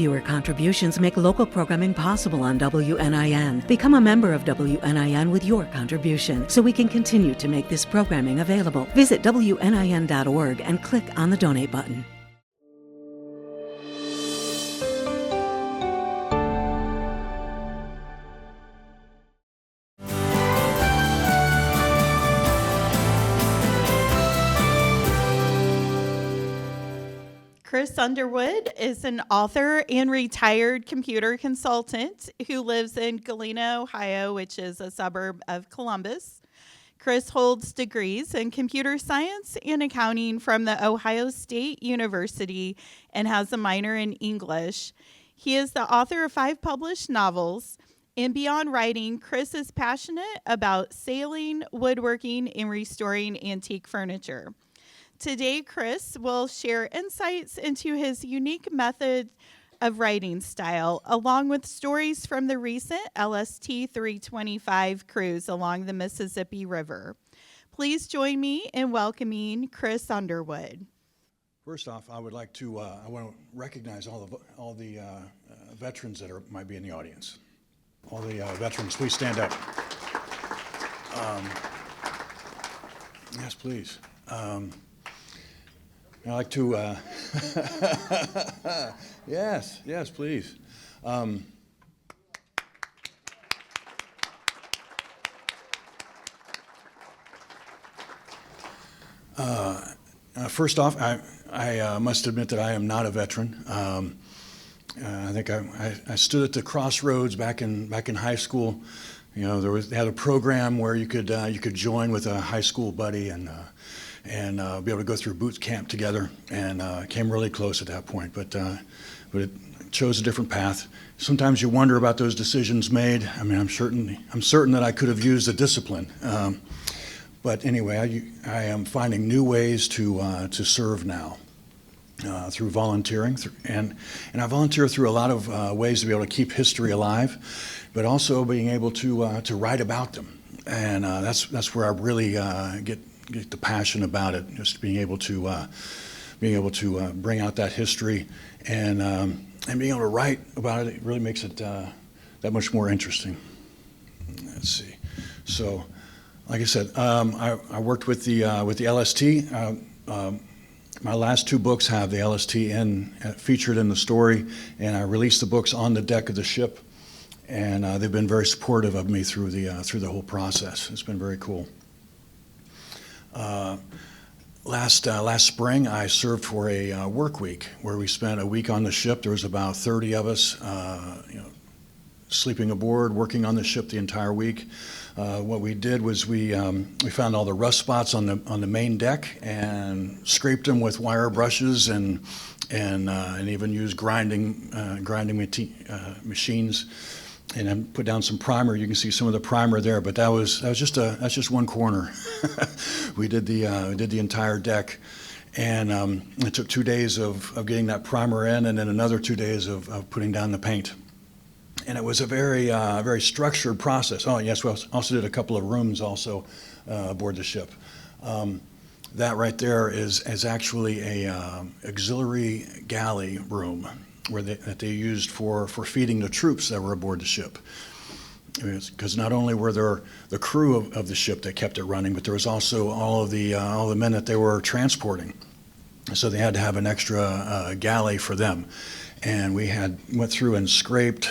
Viewer contributions make local programming possible on WNIN. Become a member of WNIN with your contribution so we can continue to make this programming available. Visit WNIN.org and click on the donate button. Chris Underwood is an author and retired computer consultant who lives in Galena, Ohio, which is a suburb of Columbus. Chris holds degrees in computer science and accounting from the Ohio State University and has a minor in English. He is the author of 5 published novels. And beyond writing, Chris is passionate about sailing, woodworking, and restoring antique furniture. Today, Chris will share insights into his unique method of writing style, along with stories from the recent LST 325 cruise along the Mississippi River. Please join me in welcoming Chris Underwood. First off, I would like to I want to recognize all the veterans that might be in the audience. All the veterans, please stand up. Yes, please. I'd like to, yes, please. First off, I must admit that I am not a veteran. I think I stood at the crossroads back in high school. You know, they had a program where you could join with a high school buddy and be able to go through boot camp together, and came really close at that point. But it chose a different path. Sometimes you wonder about those decisions made. I mean, I'm certain that I could have used the discipline. But anyway, I am finding new ways to serve now through volunteering, and I volunteer through a lot of ways to be able to keep history alive, but also being able to write about them. And that's where I really get the passion about it, just being able to bring out that history and being able to write about it. It really makes it that much more interesting. Let's see. So, like I said, I worked with the LST. My last 2 books have the LST featured in the story, and I released the books on the deck of the ship, and they've been very supportive of me through the whole process. It's been very cool. Last spring, I served for a work week where we spent a week on the ship. There was about 30 of us, sleeping aboard, working on the ship the entire week. What we did was we found all the rust spots on the main deck and scraped them with wire brushes and even used grinding machines. And then put down some primer. You can see some of the primer there, but that's just one corner. We did the entire deck, and it took 2 days of getting that primer in, and then another 2 days of putting down the paint. And it was a very structured process. Oh yes, we also did a couple of rooms also aboard the ship. That right there is actually a auxiliary galley room that they used for feeding the troops that were aboard the ship. Because not only were there the crew of the ship that kept it running, but there was also all the men that they were transporting. So they had to have an extra galley for them. And we went through and scraped.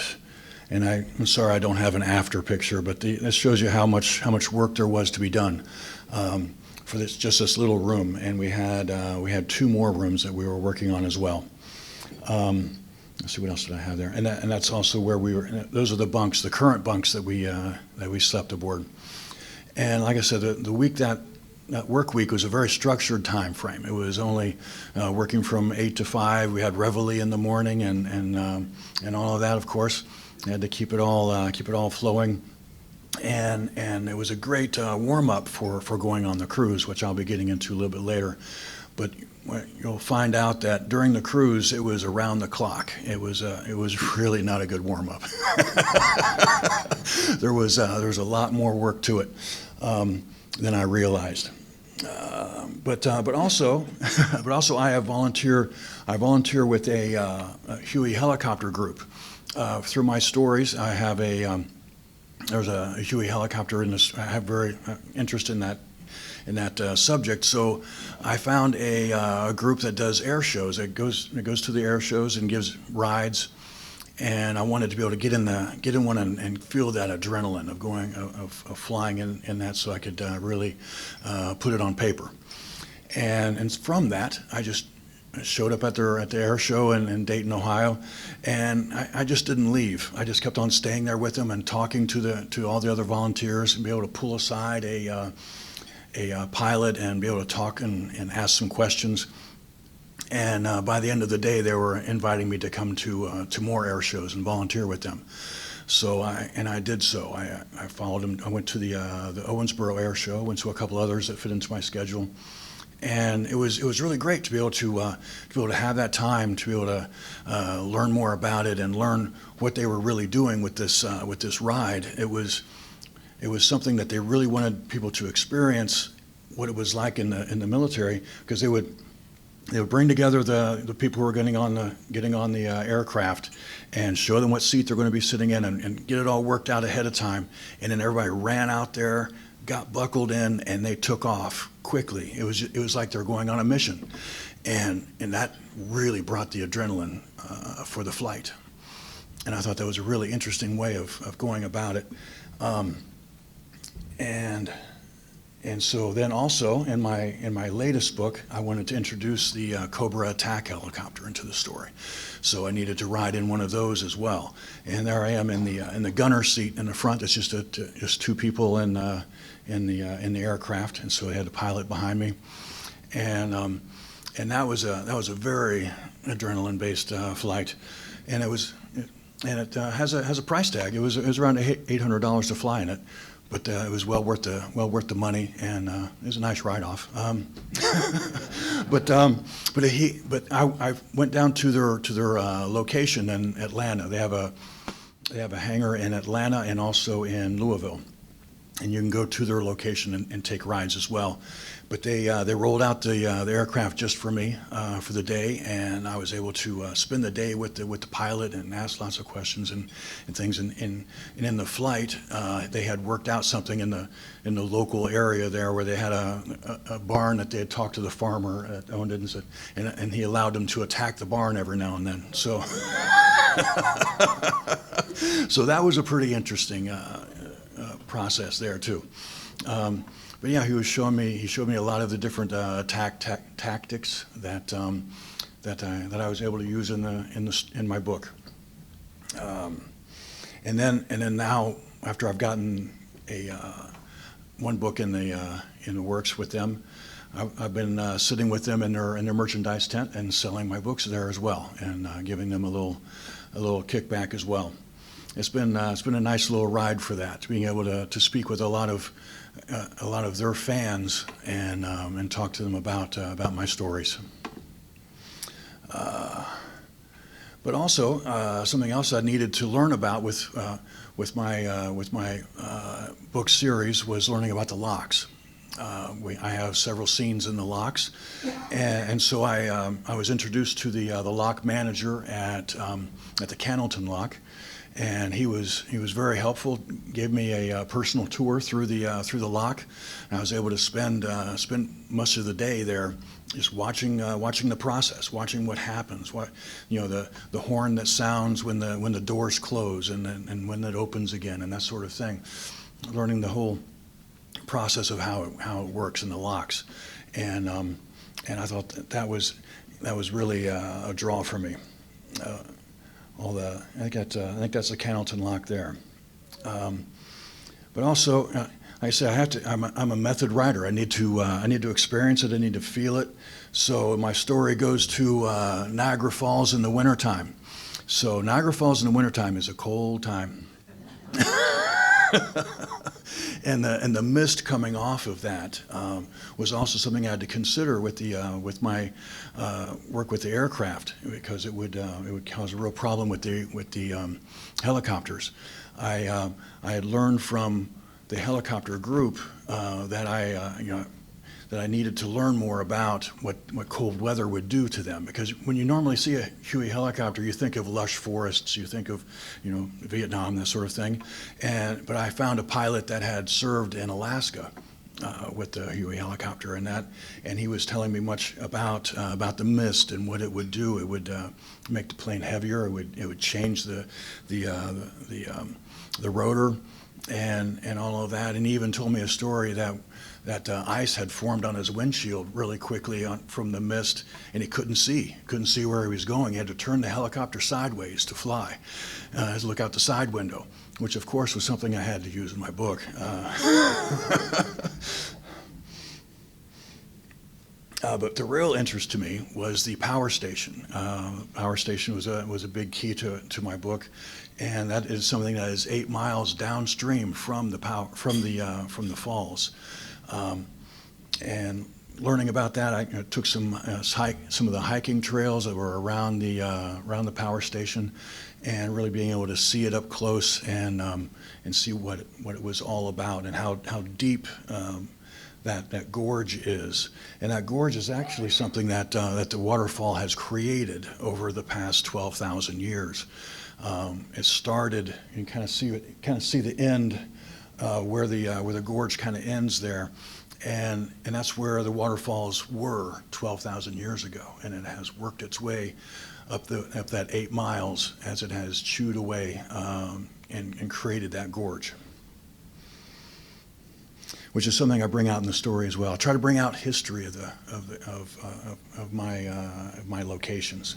And I'm sorry I don't have an after picture, but this shows you how much work there was to be done for this little room. And we had 2 more rooms that we were working on as well. Let's see, what else did I have there? And that's also where we were. Those are the bunks, the current bunks that we slept aboard. And like I said, the week that work week was a very structured time frame. It was only working from 8 to 5. We had reveille in the morning and all of that, of course. We had to keep it all flowing. And it was a great warm up for going on the cruise, which I'll be getting into a little bit later. But you'll find out that during the cruise, it was around the clock. It was really not a good warm up. There was a lot more work to it than I realized. But also I volunteer with a Huey helicopter group. Through my stories, I have there's a Huey helicopter in this. I have very interest in that subject. So I found a group that does air shows. It goes to the air shows and gives rides. And I wanted to be able to get in one and feel that adrenaline of flying in that, so I could really put it on paper. And from that, I just showed up at the air show in Dayton, Ohio, and I just didn't leave. I just kept on staying there with them and talking to all the other volunteers, and be able to pull aside a pilot and be able to talk and ask some questions. And by the end of the day, they were inviting me to come to more air shows and volunteer with them. So I did so. I followed them. I went to the Owensboro Air Show. Went to a couple others that fit into my schedule, and it was really great to be able to have that time to be able to learn more about it and learn what they were really doing with this ride. It was something that they really wanted people to experience what it was like in the military, because they would bring together the people who are getting on the aircraft and show them what seat they're going to be sitting in and get it all worked out ahead of time. And then everybody ran out there, got buckled in, and they took off quickly. It was like they're going on a mission. And that really brought the adrenaline for the flight. And I thought that was a really interesting way of going about it. And so then also in my latest book, I wanted to introduce the Cobra attack helicopter into the story. So I needed to ride in one of those as well. And there I am in the gunner seat in the front. It's just two people in the aircraft, and so I had a pilot behind me. And that was a very adrenaline-based flight, and it has a price tag. It was around $800 to fly in it. But it was well worth the money, and it was a nice write-off. But I went down to their location in Atlanta. They have a hangar in Atlanta and also in Louisville, and you can go to their location and take rides as well. But they rolled out the aircraft just for me for the day, and I was able to spend the day with the pilot and ask lots of questions and things. And in the flight, they had worked out something in the local area there where they had a barn that they had talked to the farmer at owned it, and he allowed them to attack the barn every now and then. So so that was a pretty interesting process there too. But yeah, he showed me a lot of the different attack tactics that I was able to use in my book. And then now, after I've gotten one book in the works with them, I've been sitting with them in their merchandise tent and selling my books there as well, and giving them a little kickback as well. It's been a nice little ride for that, being able to speak with a lot of their fans and talk to them about my stories. But also something else I needed to learn about with my book series was learning about the locks. I have several scenes in the locks, and so I was introduced to the lock manager at the Cannleton Lock. And he was very helpful. Gave me a personal tour through the lock. And I was able to spend much of the day there, just watching the process, watching what happens, the horn that sounds when the doors close and when it opens again, and that sort of thing. Learning the whole process of how it works in the locks, and I thought that was really a draw for me. I think that's the Cannleton Lock there. But also, like I say, I'm a method writer. I need to experience it. I need to feel it. So my story goes to Niagara Falls in the wintertime. So Niagara Falls in the wintertime is a cold time. And the mist coming off of that was also something I had to consider with my work with the aircraft, because it would cause a real problem with the helicopters. I had learned from the helicopter group that that I needed to learn more about what cold weather would do to them. Because when you normally see a Huey helicopter, you think of lush forests, you think of, Vietnam, that sort of thing. But I found a pilot that had served in Alaska with the Huey helicopter, and he was telling me much about the mist and what it would do. It would make the plane heavier. It would change the rotor and all of that. And he even told me a story that ice had formed on his windshield really quickly from the mist, and he couldn't see where he was going. He had to turn the helicopter sideways to fly, to look out the side window, which of course was something I had to use in my book. But the real interest to me was the power station. Power station was a big key to my book, and that is something that is 8 miles downstream from the falls. And learning about that, I took some of the hiking trails that were around the power station, and really being able to see it up close and see what it was all about and how deep that gorge is. And that gorge is actually something that the waterfall has created over the past 12,000 years. It started, you can kind of see the end where the gorge kind of ends there. And that's where the waterfalls were 12,000 years ago, and it has worked its way up that 8 miles as it has chewed away and created that gorge, which is something I bring out in the story as well. I try to bring out history of my locations.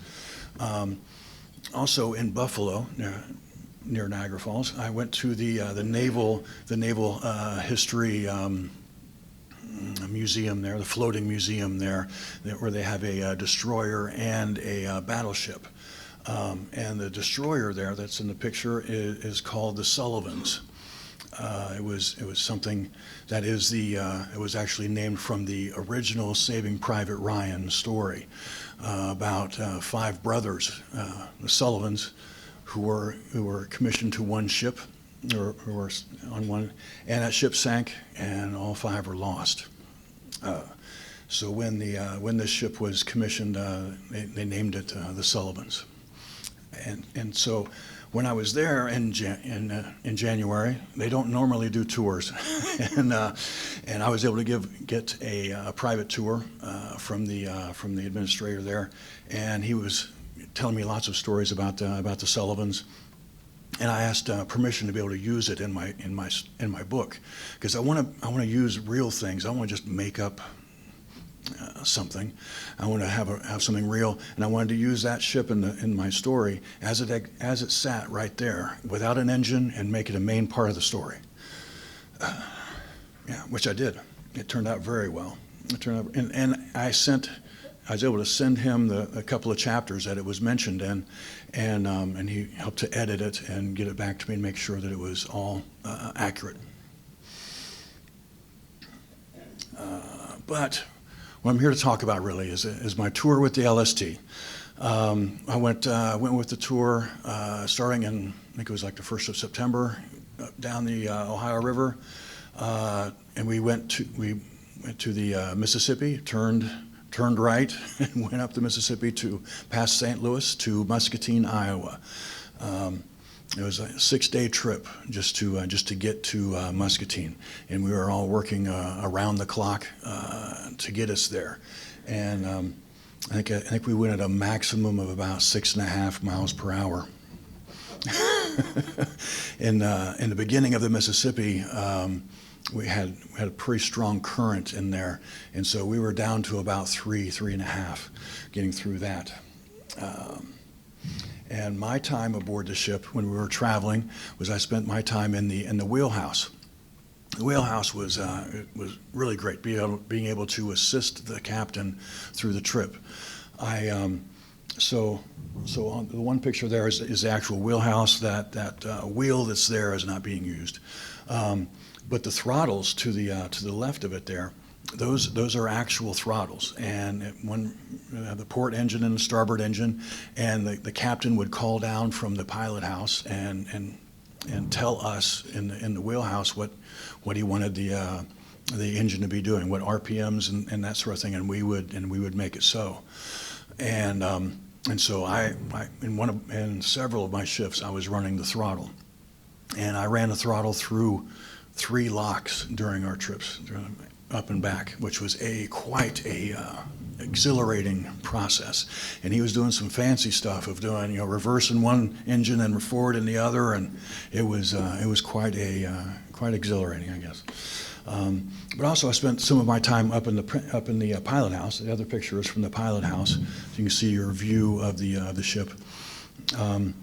Also in Buffalo, near Niagara Falls, I went to the naval history museum there, the floating museum there, where they have a destroyer and a battleship. And the destroyer there that's in the picture is called the Sullivans. It was something that it was actually named from the original Saving Private Ryan story about 5 brothers, the Sullivans, who were commissioned to one ship, or who were on one, and that ship sank, and all 5 were lost. So when this ship was commissioned, they named it the Sullivans, and so. When I was there in January, they don't normally do tours, and I was able to get a private tour from the administrator there, and he was telling me lots of stories about the Sullivans, and I asked permission to be able to use it in my book, because I want to use real things. I don't want to just make up something. I want to have something real, and I wanted to use that ship in my story as it sat right there without an engine, and make it a main part of the story. Which I did. It turned out very well. It turned out, and I was able to send him a couple of chapters that it was mentioned in, and he helped to edit it and get it back to me and make sure that it was all accurate. But what I'm here to talk about really is my tour with the LST. I went with the tour starting in, I think it was like the 1st of September, down the Ohio River, and we went to the Mississippi, turned right, and went up the Mississippi to past St. Louis to Muscatine, Iowa. It was a 6-day trip just to get to Muscatine, and we were all working around the clock to get us there. And I think we went at a maximum of about 6.5 miles per hour. In the beginning of the Mississippi, we had a pretty strong current in there, and so we were down to about 3.5, getting through that. And my time aboard the ship when we were traveling was I spent my time in the wheelhouse. The wheelhouse was really great, being able to assist the captain through the trip. So on the one picture there is the actual wheelhouse. That wheel that's there is not being used, but the throttles to the left of it there, those are actual throttles, and the port engine and the starboard engine, and the captain would call down from the pilot house and tell us in the wheelhouse what he wanted the the engine to be doing, what RPMs and that sort of thing, and we would make it so. And so in several of my shifts, I was running the throttle, and I ran the throttle through 3 locks during our trips, up and back, which was quite a exhilarating process. And he was doing some fancy stuff of doing, reverse in one engine and forward in the other, and it was quite exhilarating, I guess. But also, I spent some of my time up in the pilot house. The other picture is from the pilot house, so you can see your view of the ship. That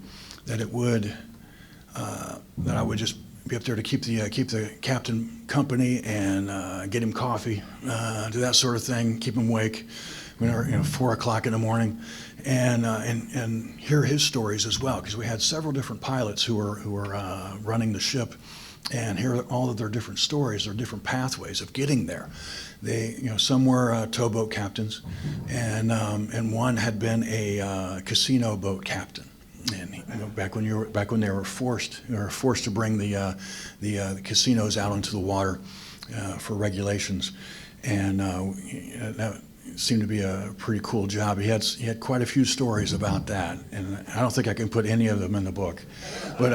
I would just be up there to keep the captain company and get him coffee, do that sort of thing, keep him awake. 4 o'clock in the morning, and hear his stories as well, because we had several different pilots who were running the ship, and hear all of their different stories, their different pathways of getting there. Some were towboat captains, and one had been a casino boat captain. And back when they were forced to bring the casinos out into the water for regulations, and that seemed to be a pretty cool job. He had quite a few stories about that, and I don't think I can put any of them in the book, but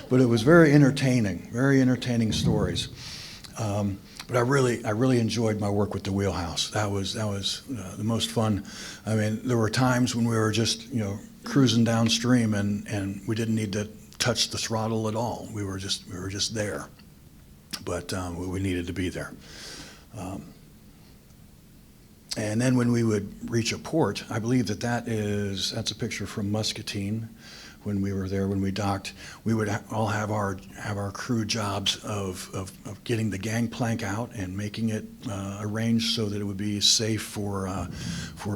but it was very entertaining stories. But I really enjoyed my work with the wheelhouse. That was the most fun. I mean, there were times when we were just cruising downstream and we didn't need to touch the throttle at all. We were just there, but we needed to be there. And then when we would reach a port, I believe that's a picture from Muscatine. When we were there, when we docked, we would all have our crew jobs of getting the gangplank out and making it arranged so that it would be safe for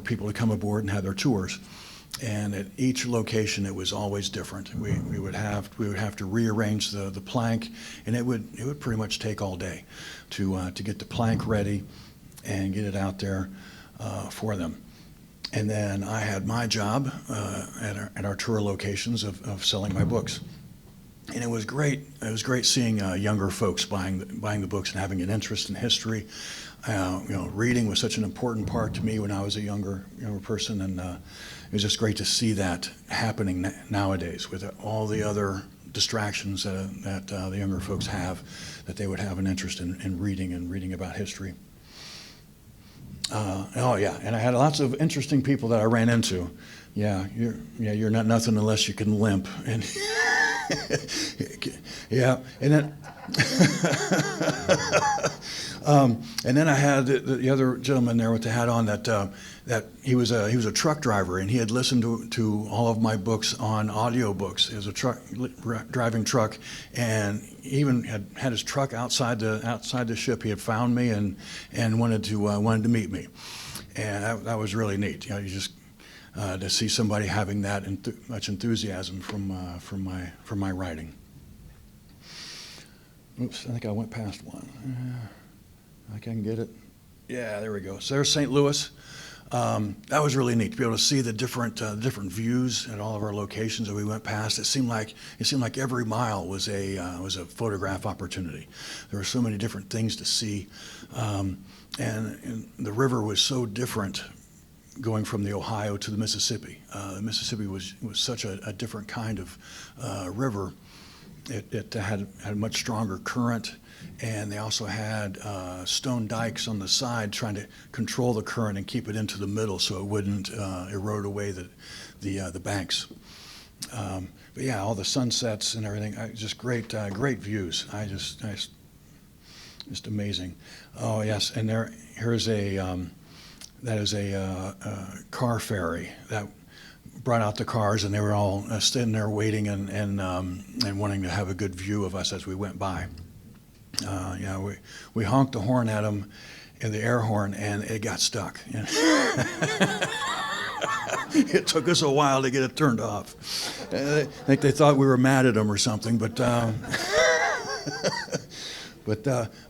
people to come aboard and have their tours. And at each location, it was always different. We would have to rearrange the plank, and it would pretty much take all day to get the plank ready and get it out there for them. And then I had my job at our tour locations of selling my books, and it was great. It was great seeing younger folks buying the books and having an interest in history. Reading was such an important part to me when I was a younger person, and it was just great to see that happening nowadays with all the other distractions that the younger folks have, that they would have an interest in reading about history. And I had lots of interesting people that I ran into. You're not nothing unless you can limp, and and then and then I had the other gentleman there with the hat on that he was a truck driver, and he had listened to all of my books on audiobooks. He was driving truck, and he even had his truck outside the ship. He had found me and wanted to meet me, and that was really neat. You just to see somebody having that much enthusiasm from my writing. Oops, I think I went past one. I think I can get it. Yeah, there we go. So there's St. Louis. That was really neat to be able to see the different views at all of our locations that we went past. It seemed like every mile was a photograph opportunity. There were so many different things to see, and the river was so different going from the Ohio to the Mississippi. The Mississippi was such a different kind of river. It had a much stronger current, and they also had stone dikes on the side trying to control the current and keep it into the middle so it wouldn't erode away the banks. But yeah, all the sunsets and everything, just great views. Just amazing. Oh yes, and here's that is a car ferry that brought out the cars, and they were all sitting there waiting and wanting to have a good view of us as we went by. We honked the horn at them, in the air horn, and it got stuck. It took us a while to get it turned off. I think they thought we were mad at them or something, but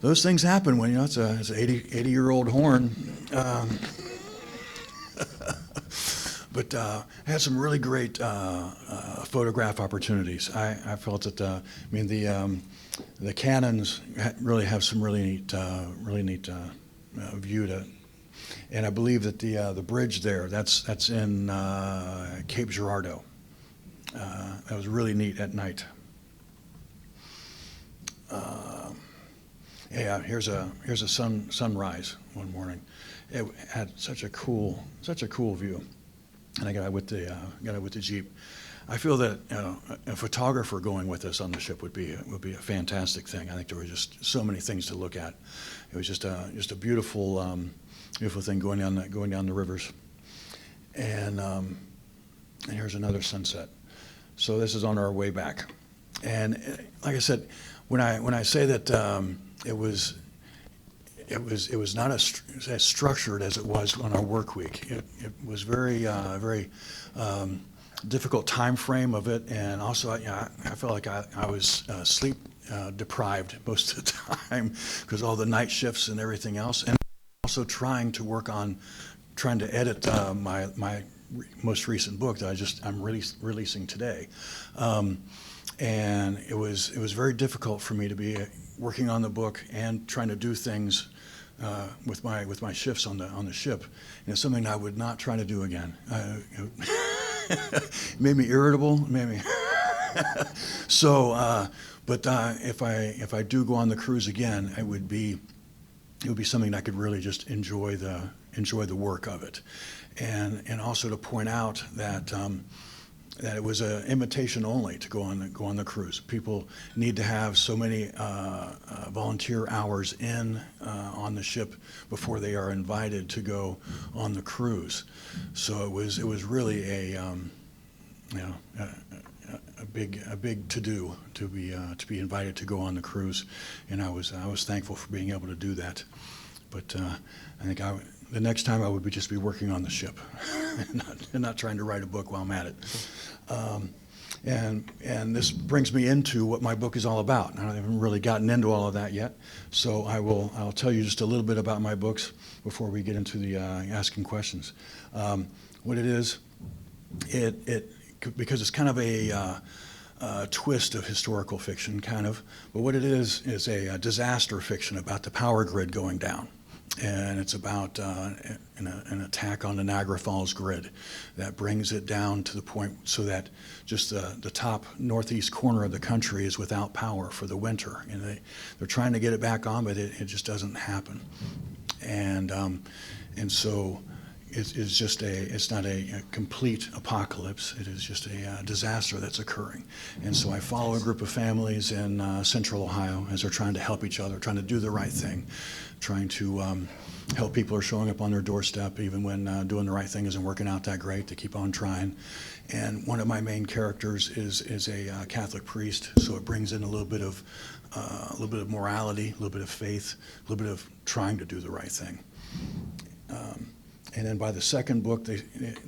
those things happen when it's an 80-year-old horn. but I had some really great photograph opportunities. I felt that the cannons really have some really neat view to, and I believe that the bridge there, that's in Cape Girardeau. That was really neat at night. Yeah, here's a sunrise one morning. It had such a cool view, and I got out with the Jeep. I feel that a photographer going with us on the ship would be a fantastic thing. I think there were just so many things to look at. It was just a beautiful thing going down the rivers, and here's another sunset. So this is on our way back, and like I said, when I say that it was not as structured as it was on our work week. It was very difficult time frame of it, and also I felt like I was sleep deprived most of the time because all the night shifts and everything else, and also trying to edit my most recent book that I'm releasing today, and it was very difficult for me to be working on the book and trying to do things with my shifts on the ship, and it's something I would not try to do again. It made me irritable, so. But if I do go on the cruise again, it would be something I could really just enjoy the work of it, and also to point out that it was an invitation only to go on the cruise. People need to have so many volunteer hours on the ship before they are invited to go on the cruise. So it was really a big to-do to be invited to go on the cruise, and I was thankful for being able to do that. But I think the next time I would just be working on the ship and not trying to write a book while I'm at it. And this brings me into what my book is all about. I haven't really gotten into all of that yet, so I'll tell you just a little bit about my books before we get into the asking questions. What it is, because it's kind of a twist of historical fiction, kind of, but what it is a disaster fiction about the power grid going down. And it's about an attack on the Niagara Falls grid that brings it down to the point so that just the top northeast corner of the country is without power for the winter. And they're trying to get it back on, but it just doesn't happen. And so it's not a complete apocalypse. It is just a disaster that's occurring. And so I follow a group of families in central Ohio as they're trying to help each other, trying to do the right thing, trying to help people who are showing up on their doorstep even when doing the right thing isn't working out that great. They keep on trying. And one of my main characters is a Catholic priest, so it brings in a little bit of morality, a little bit of faith, a little bit of trying to do the right thing. And then by the second book, they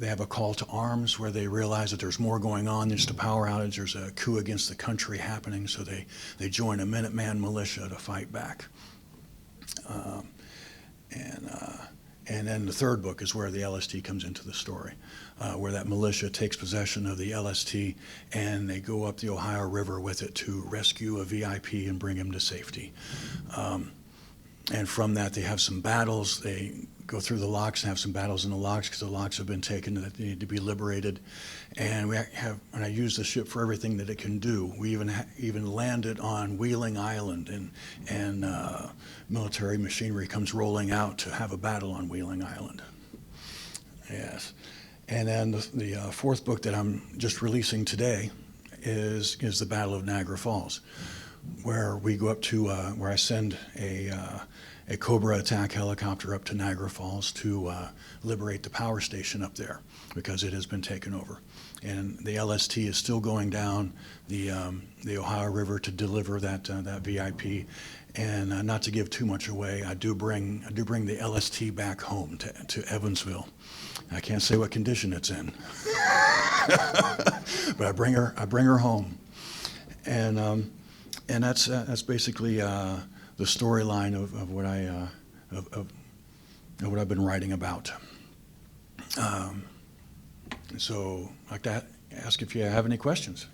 have a call to arms where they realize that there's more going on than just a power outage. There's a coup against the country happening, so they join a Minuteman militia to fight back. And then the third book is where the LST comes into the story, where that militia takes possession of the LST and they go up the Ohio River with it to rescue a VIP and bring him to safety. And from that, they have some battles. They go through the locks and have some battles in the locks because the locks have been taken that they need to be liberated. And I use the ship for everything that it can do. We even landed on Wheeling Island, and military machinery comes rolling out to have a battle on Wheeling Island. Yes. And then the fourth book that I'm just releasing today is the Battle of Niagara Falls, where we go up to where I send a Cobra attack helicopter up to Niagara Falls to liberate the power station up there because it has been taken over. And the LST is still going down the Ohio River to deliver that VIP. And not to give too much away, I do bring the LST back home to Evansville. I can't say what condition it's in, but I bring her home, and that's basically the storyline of what what I've been writing about. So I'd like to ask if you have any questions.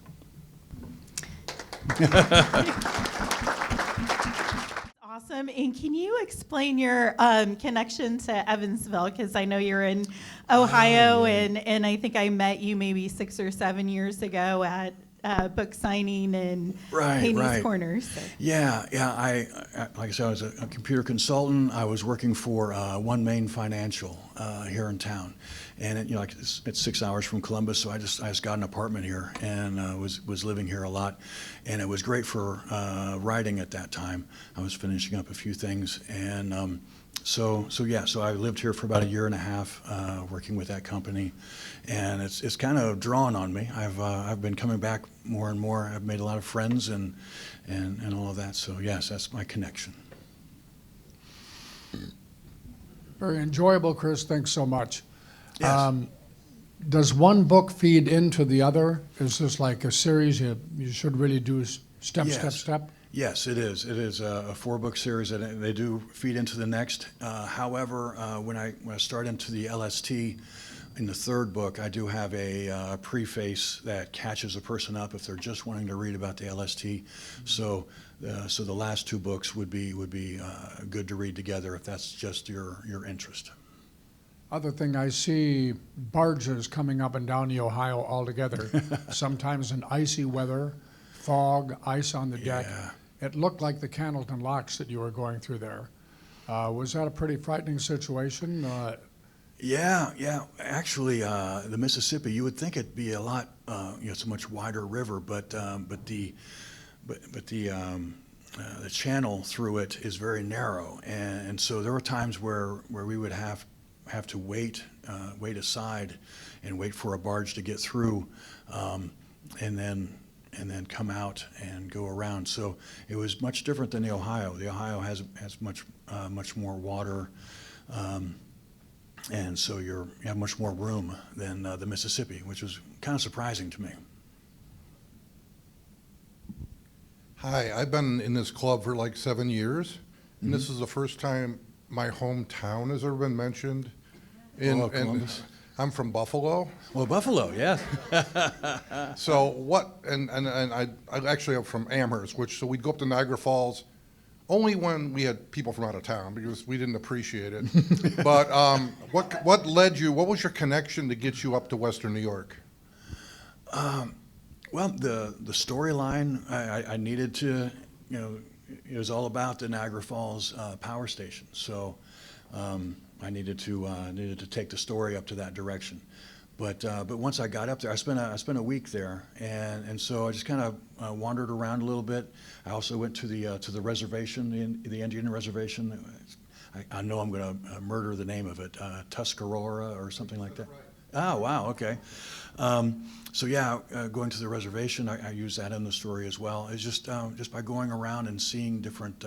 Awesome. And can you explain your connection to Evansville? Because I know you're in Ohio, and I think I met you maybe 6 or 7 years ago at book signing and Haney's Corners. So. Yeah. I like I said, I was a computer consultant. I was working for WNIN Financial here in town, and it's 6 hours from Columbus. So I just got an apartment here and was living here a lot, and it was great for writing at that time. I was finishing up a few things, and so I lived here for about a year and a half, working with that company, and it's kind of drawn on me. I've been coming back more and more. I've made a lot of friends and all of that. So yes, that's my connection. Very enjoyable, Chris. Thanks so much. Yes. Does one book feed into the other? Is this like a series you should really do step? Yes, it is. It is a 4-book series, and they do feed into the next. However, when I start into the LST in the 3rd book, I do have a preface that catches a person up if they're just wanting to read about the LST. So the last 2 books would be good to read together if that's just your interest. Other thing, I see barges coming up and down the Ohio altogether, sometimes in icy weather, fog, ice on the deck. Yeah. It looked like the Candleton Locks that you were going through there. Was that a pretty frightening situation? Yeah. Actually, the Mississippi, you would think it'd be a lot, it's a much wider river, but the channel through it is very narrow, and so there were times where we would have to wait aside and wait for a barge to get through, and then come out and go around. So it was much different than the Ohio. The Ohio has much more water, and so you have much more room than the Mississippi, which was kind of surprising to me. Hi, I've been in this club for like 7 years, and Mm-hmm. this is the first time my hometown has ever been mentioned. Columbus. I'm from Buffalo. Well, Buffalo, yes. So what? And I actually am from Amherst, so we'd go up to Niagara Falls only when we had people from out of town because we didn't appreciate it. But what led you? What was your connection to get you up to Western New York? Well, the storyline I needed to, it was all about the Niagara Falls power station. So I needed to take the story up to that direction. But once I got up there, I spent a week there, and so I just kind of wandered around a little bit. I also went to the reservation, the Indian reservation. I know I'm going to murder the name of it, Tuscarora or something like that. Oh, wow, okay. So yeah, going to the reservation, I use that in the story as well. It's just by going around and seeing different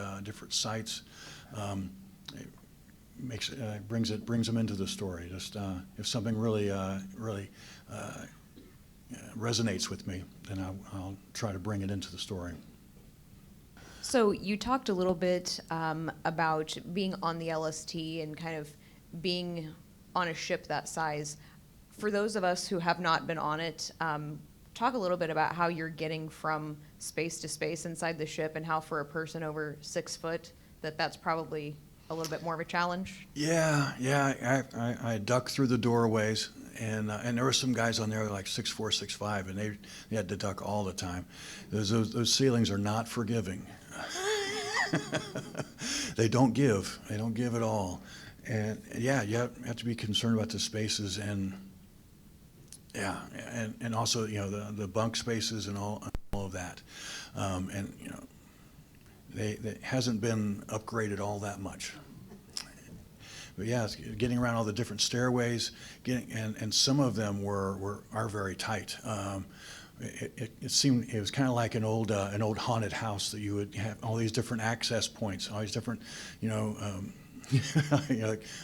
sites. It brings them into the story. Just if something really resonates with me, then I'll try to bring it into the story. So you talked a little bit about being on the LST and kind of being on a ship that size. For those of us who have not been on it, talk a little bit about how you're getting from space to space inside the ship, and how for a person over 6 foot that's probably a little bit more of a challenge. Yeah. I ducked through the doorways, and there were some guys on there like 6'4", 6'5", and they had to duck all the time. Those ceilings are not forgiving. They don't give at all. And yeah, you have to be concerned about the spaces and also the bunk spaces and all of that. They hasn't been upgraded all that much. But yeah, it's getting around all the different stairways, and some of them are very tight. It seemed it was kind of like an old haunted house that you would have all these different access points, all these different,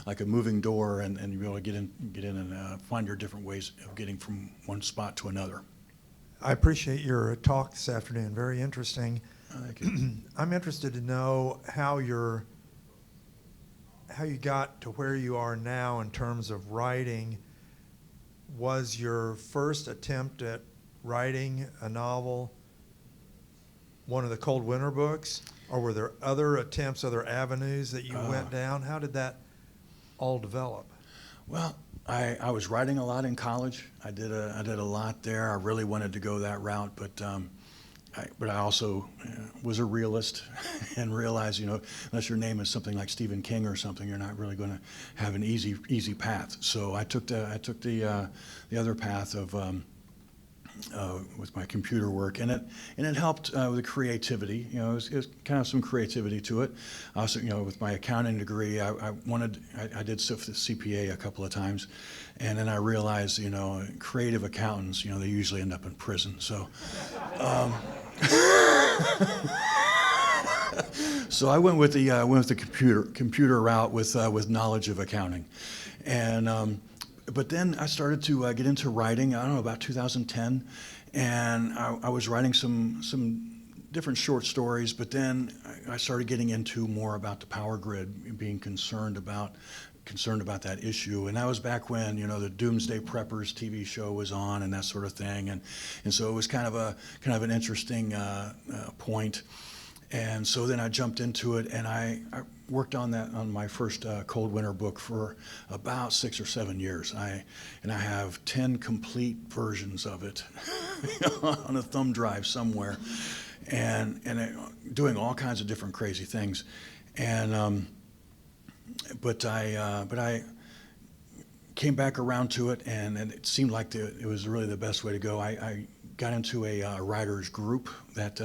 like a moving door, and you'd be able to get in and find your different ways of getting from one spot to another. I appreciate your talk this afternoon. Very interesting. Thank you. I'm interested to know how you got to where you are now in terms of writing was your first attempt at writing a novel one of the Cold Winter books, or were there other attempts, other avenues that you went down? How did that all develop? Well, I was writing a lot in college. I did a lot there. I really wanted to go that route, but I also was a realist and realized, unless your name is something like Stephen King or something, you're not really going to have an easy path. So I took the other path of with my computer work, and it helped with the creativity. It was kind of some creativity to it. Also, with my accounting degree, I did sit for the CPA a couple of times, and then I realized, creative accountants, they usually end up in prison. So, so I went with the computer route with knowledge of accounting, and. But then I started to get into writing, I don't know, about 2010, and I was writing some different short stories, but then I started getting into more about the power grid, being concerned about that issue. And that was back when, the Doomsday Preppers TV show was on and that sort of thing, and so it was kind of an interesting point. And so then I jumped into it, and I worked on my first Cold Winter book for about 6 or 7 years. I have 10 complete versions of it on a thumb drive somewhere, and doing all kinds of different crazy things. And but I came back around to it, and it seemed like it was really the best way to go. I got into a writers group that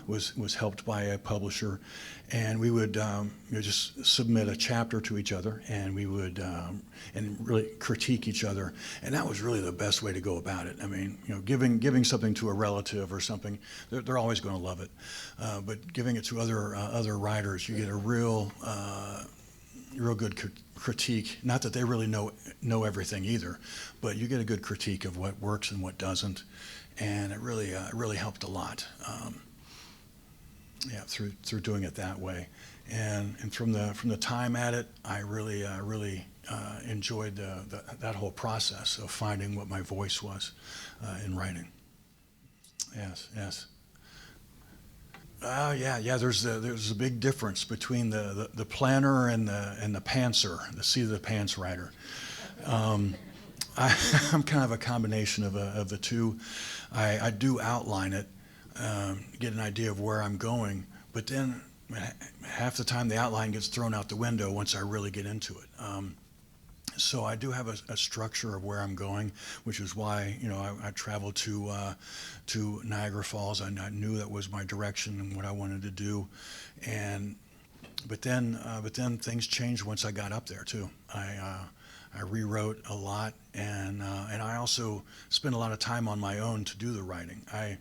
was helped by a publisher, and we would just submit a chapter to each other, and we would and really critique each other, and that was really the best way to go about it. I mean, giving something to a relative or something, they're always going to love it, but giving it to other writers, you get a real good critique. Not that they really know everything either, but you get a good critique of what works and what doesn't. And it really helped a lot, through doing it that way, and from the time at it, I really enjoyed that whole process of finding what my voice was in writing. Yes. Yeah. There's a big difference between the planner and the pantser, the seat of the pants writer. I'm kind of a combination of the two. I do outline it, get an idea of where I'm going, but then half the time the outline gets thrown out the window once I really get into it. So I do have a structure of where I'm going, which is why I traveled to Niagara Falls. I knew that was my direction and what I wanted to do, but then things changed once I got up there too. I rewrote a lot, and I also spent a lot of time on my own to do the writing. I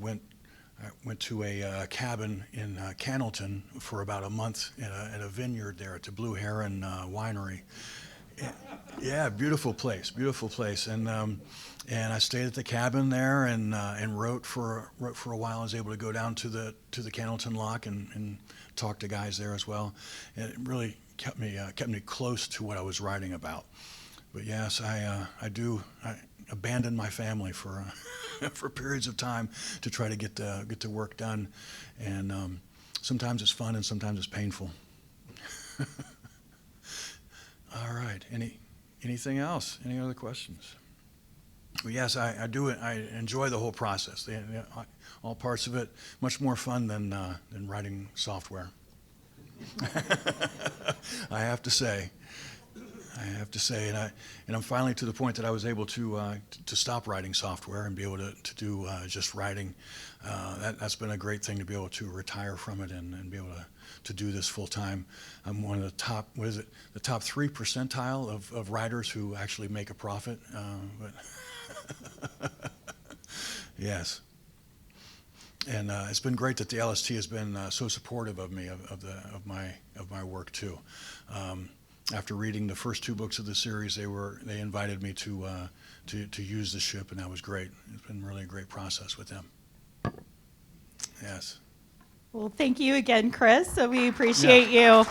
went to a cabin in Cannleton for about a month at a vineyard there at the Blue Heron Winery. Yeah, beautiful place, and I stayed at the cabin there and wrote for a while. I was able to go down to the Cannleton Lock and talk to guys there as well. And it really kept me close to what I was writing about. But yes, I abandoned my family for for periods of time to try to get the work done, and sometimes it's fun and sometimes it's painful. All right. Anything else? Any other questions? Well, yes, I do. I enjoy the whole process. All parts of it much more fun than writing software. I have to say, and I'm finally to the point that I was able to stop writing software and be able to do just writing. That's been a great thing to be able to retire from it and be able to do this full time. I'm one of the top, the top 3 percentile of writers who actually make a profit. But yes. And it's been great that the LST has been so supportive of me, of my work too. After reading the first 2 books of the series, they invited me to use the ship, and that was great. It's been really a great process with them. Yes. Well, thank you again, Chris. So we appreciate you.